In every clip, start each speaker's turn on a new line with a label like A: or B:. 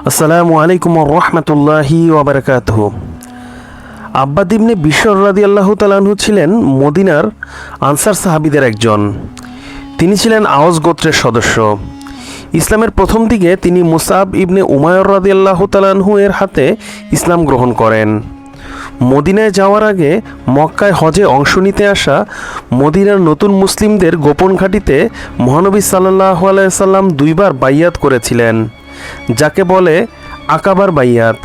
A: আসসালামু আলাইকুম রহমতুল্লাহি ওয়াবারাকাতুহু। আব্বাদ ইবনে বিশর রাদিয়াল্লাহু তাআলা আনহু ছিলেন মদিনার আনসার সাহাবীদের একজন। তিনি ছিলেন আওস গোত্রের সদস্য। ইসলামের প্রথম দিকে তিনি মুসআব ইবনে উমায়র রাদিয়াল্লাহু তাআলা আনহু এর হাতে ইসলাম গ্রহণ করেন। মদিনায় যাওয়ার আগে মক্কায় হজে অংশ নিতে আসা মদিনার নতুন মুসলিমদের গোপন ঘাঁটিতে মহানবী সাল্লাল্লাহু আলাইহি সাল্লাম দুইবার বাইয়াত করেছিলেন, যাকে বলে আকাবার বাইয়াত।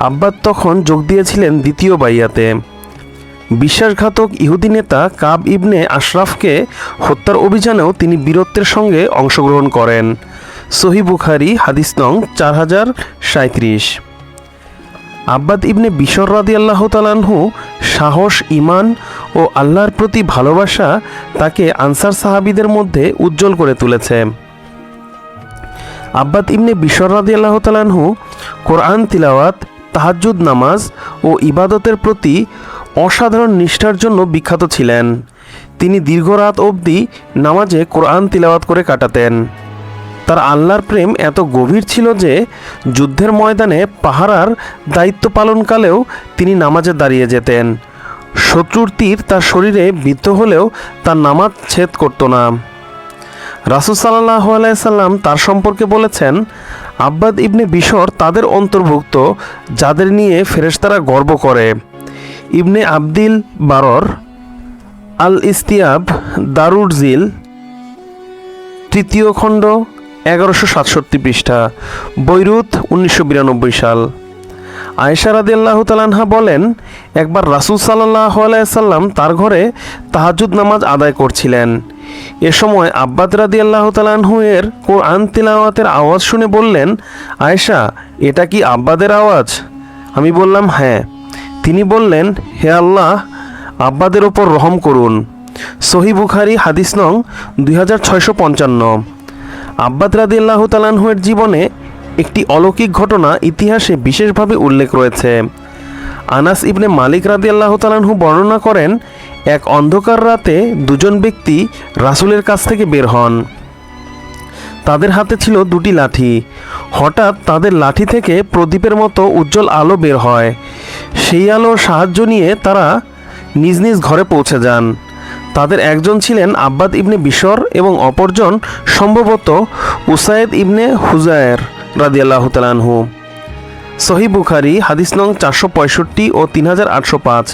A: আব্বাদ তখন যোগ দিয়েছিলেন দ্বিতীয় বাইয়াতে। বিশ্বাসঘাতক ইহুদি নেতা কাব ইবনে আশরাফকে হত্যার অভিযানেও তিনি বীরত্বের সঙ্গে অংশগ্রহণ করেন। সহিহ বুখারী হাদিস নং 4037। আব্বাদ ইবনে বিশর রাদিয়াল্লাহু তাআলা আনহু সাহস, ঈমান ও আল্লাহর প্রতি ভালোবাসা তাকে আনসার সাহাবীদের মধ্যে উজ্জ্বল করে তুলেছে। আব্বাদ ইবনে বিশর রাদিয়াল্লাহু তাআলা আনহু কোরআন তিলাওয়াত, তাহাজ্জুদ নামাজ ও ইবাদতের প্রতি অসাধারণ নিষ্ঠার জন্য বিখ্যাত ছিলেন। তিনি দীর্ঘ রাত অবধি নামাজে কোরআন তিলাওয়াত করে কাটাতেন। তার আল্লাহর প্রেম এত গভীর ছিল যে যুদ্ধের ময়দানে পাহারার দায়িত্ব পালনকালেও তিনি নামাজে দাঁড়িয়ে যেতেন। শত্রুর তীর তার শরীরে বিদ্ধ হলেও তার নামাজ ছেদ করত না। রাসূল সাল্লাল্লাহু আলাইহি সাল্লাম তার সম্পর্কে বলেছেন, আব্বাদ ইবনে বিশর তাদের অন্তর্ভুক্ত যাদের নিয়ে ফেরেশতারা গর্ব করে। ইবনে আবদিল বারর আল ইস্তিয়াব দারুরজিল, 3য় খণ্ড, 1167 পৃষ্ঠা, বৈরুত, 1992 সাল। আয়েশা রাদিয়াল্লাহু তাআলা আনহা বলেন, একবার রাসূল সাল্লাল্লাহু আলাইহি সাল্লাম তার ঘরে তাহাজ্জুদ নামাজ আদায় করছিলেন। এ সময় আব্বাদ রাদিয়াল্লাহু তাআলা আনহু এর কোরআন তিলাওয়াতের আওয়াজ শুনে বললেন, আয়েশা, এটা কি আব্বাদের আওয়াজ? আমি বললাম, হ্যাঁ। তিনি বললেন, হে আল্লাহ, আব্বাদের ওপর রহম করুন। সহিহ বুখারী হাদিস নং 2655। আব্বাদ রাদিয়াল্লাহু তাআলা আনহু এর জীবনে একটি অলৌকিক ঘটনা ইতিহাসে বিশেষভাবে উল্লেখ রয়েছে। আনাস ইবনে মালিক রাদিয়াল্লাহু তাআলা আনহু বর্ণনা করেন, এক অন্ধকার রাতে দুজন ব্যক্তি রাসূলের কাছ থেকে বের হন। তাদের হাতে ছিল 2টি লাঠি। হঠাৎ তাদের লাঠি থেকে প্রদীপের মতো উজ্জ্বল আলো বের হয়। সেই আলোর সাহায্য নিয়ে তারা নিজ নিজ ঘরে পৌঁছে যান। তাদের একজন ছিলেন আব্বাদ ইবনে বিশর এবং অপরজন সম্ভবত উসাইদ ইবনে হুজায়ের রাদিয়াল্লাহু তাআলা আনহু। সহিহ বুখারী হাদিস নং 465 ও 3805।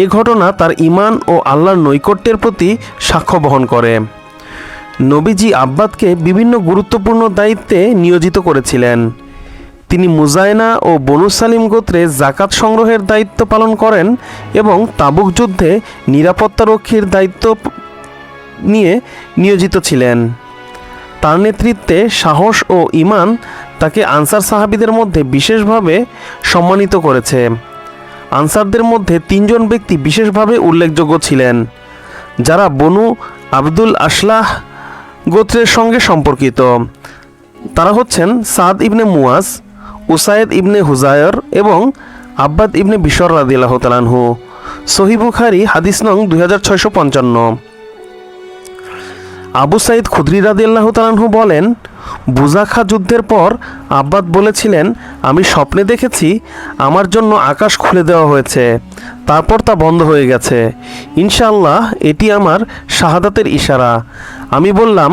A: এ ঘটনা তার ঈমান ও আল্লাহর নৈকট্যের প্রতি সাক্ষ্য বহন করে। নবীজি আব্বাদকে বিভিন্ন গুরুত্বপূর্ণ দায়িত্বে নিয়োজিত করেছিলেন। তিনি মুজায়না ও বনু সালিম গোত্রে যাকাত সংগ্রহের দায়িত্ব পালন করেন এবং তাবুক যুদ্ধে নিরাপত্তারক্ষীর দায়িত্ব নিয়ে নিয়োজিত ছিলেন। তার নেতৃত্বে সাহস ও ঈমান তাকে আনসার সাহাবীদের মধ্যে বিশেষভাবে সম্মানিত করেছে। আনসারদের মধ্যে 3 জন ব্যক্তি বিশেষভাবে উল্লেখযোগ্য ছিলেন, যারা বনু আব্দুল আশলাহ গোত্রের সঙ্গে সম্পর্কিত। তারা হচ্ছেন সাদ ইবনে মুয়াজ, উসাইদ ইবনে হুজায়র এবং আব্বাদ ইবনে বিশর রাদিয়াল্লাহু তাআলা আনহু। সহিহ বুখারী হাদিস নং 2655। আবু সাঈদ খুদরি রাদিয়াল্লাহু তাআলা আনহু বলেন, বুজাখা যুদ্ধের পর আব্বাদ বলেছিলেন, আমি স্বপ্নে দেখেছি আমার জন্য আকাশ খুলে দেওয়া হয়েছে, তারপর তা বন্ধ হয়ে গেছে। ইনশাআল্লাহ এটি আমার শাহাদাতের ইশারা। আমি বললাম,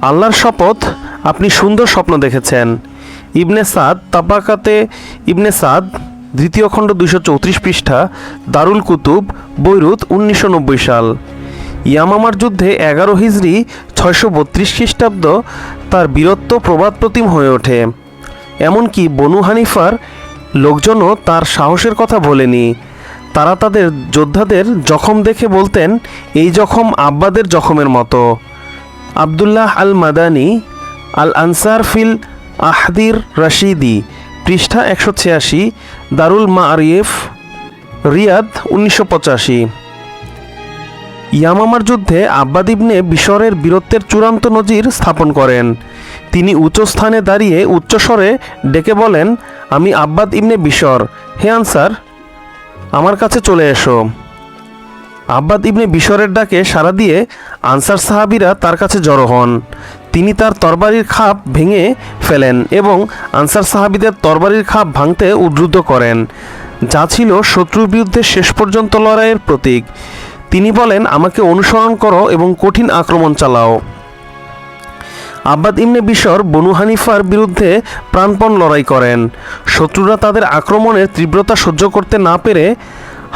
A: আল্লাহর শপথ, আপনি সুন্দর স্বপ্ন দেখেছেন। ইবনে সাদ তাবাকাতে ইবনে সাদ, 2য় খণ্ড, 234 পৃষ্ঠা, দারুল কুতুব, বৈরুত, 1990 সাল। ইয়ামামার যুদ্ধে 11 হিজরি 632 খ্রিস্টাব্দ তার বীরত্ব প্রবাদ প্রতিম হয়ে ওঠে। এমনকি বনু হানিফার লোকজনও তার সাহসের কথা বলেনি। তারা তাদের যোদ্ধাদের জখম দেখে বলতেন, এই জখম আব্বাদের জখমের মতো। আবদুল্লাহ আল মাদানী আল আনসার ফিল আহদির রাশিদি, পৃষ্ঠা 186, দারুল মাআরিফ, রিয়াদ, 1985। ইয়ামামার যুদ্ধে আব্বাদ ইবনে বিশরের বীরত্বের চূড়ান্ত নজির স্থাপন করেন। তিনি উঁচু স্থানে দাঁড়িয়ে উচ্চস্বরে ডেকে বলেন, আমি আব্বাদ ইবনে বিশর, হে আনসার, আমার কাছে চলে এসো। আব্বাদ ইবনে বিশরের ডাকে সাড়া দিয়ে আনসার সাহাবীরা তার কাছে জড়ো হন। তিনি তার তরবারির খাপ ভেঙে ফেলেন এবং আনসার সাহাবীদের তরবারির খাপ ভাঙতে উদ্বুদ্ধ করেন, যা ছিল শত্রুর বিরুদ্ধে শেষ পর্যন্ত লড়াইয়ের প্রতীক। তিনি বলেন, আমাকে অনুসরণ করো এবং কঠিন আক্রমণ চালাও। আব্বাদ ইবনে বিশর বনু হানিফার বিরুদ্ধে প্রাণপণ লড়াই করেন। শত্রুরা তাদের আক্রমণের তীব্রতা সহ্য করতে না পেরে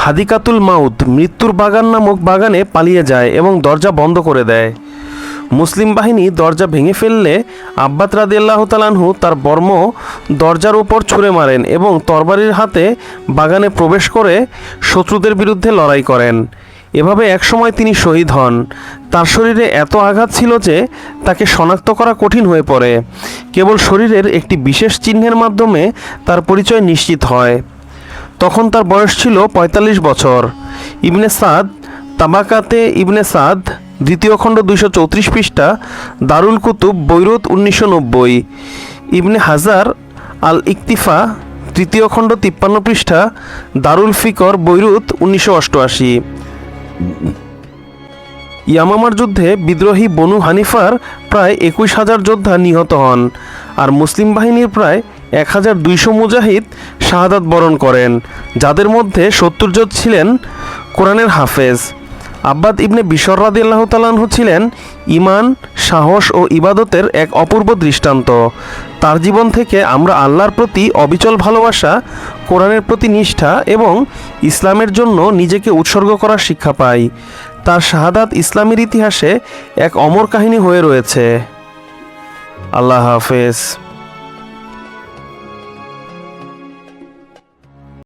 A: হাদিকাতুল মাউত, মৃত্যুর বাগান নামক বাগানে পালিয়ে যায় এবং দরজা বন্ধ করে দেয়। মুসলিম বাহিনী দরজা ভেঙে ফেললে আব্বাদ রাদিয়াল্লাহু তাআলা আনহু তার বর্ম দরজার উপর ছুঁড়ে মারেন এবং তরবারির হাতে বাগানে প্রবেশ করে শত্রুদের বিরুদ্ধে লড়াই করেন। এভাবে একসময় তিনি শহীদ হন। তার শরীরে এত আঘাত ছিল যে তাকে শনাক্ত করা কঠিন হয়ে পড়ে। কেবল শরীরের একটি বিশেষ চিহ্নের মাধ্যমে তার পরিচয় নিশ্চিত হয়। তখন তার বয়স ছিল ৪৫ বছর। ইবনে সাদ, তাবাকাতে ইবনে সাদ, দ্বিতীয় খণ্ড ২৩৪ পৃষ্ঠা, দারুল কুতুব, বৈরুত ১৯৯০। ইবনে হাজার আল ইকতিফা, তৃতীয় খণ্ড ৫৩ পৃষ্ঠা, দারুল ফিকর, বৈরুত ১৯৮৮। ইয়ামামার যুদ্ধে বিদ্রোহী বনু হানিফার প্রায় ২১,০০০ যোদ্ধা নিহত হন, আর মুসলিম বাহিনীর প্রায় ১,২০০ মুজাহিদ শাহাদাত বরণ করেন, যাদের মধ্যে ৭০ জন ছিলেন কোরআনের হাফেজ। আব্বাদ ইবনে বিশর রাদিয়াল্লাহু তাআলা আনহু ছিলেন ঈমান, সাহস ও ইবাদতের এক অপূর্ব দৃষ্টান্ত। তার জীবন থেকে আমরা আল্লাহর প্রতি অবিচল ভালোবাসা, কোরআনের প্রতি নিষ্ঠা এবং ইসলামের জন্য নিজেকে উৎসর্গ করার শিক্ষা পাই। তার শাহাদাত ইসলামের ইতিহাসে এক অমর কাহিনী হয়ে রয়েছে। আল্লাহ হাফেজ।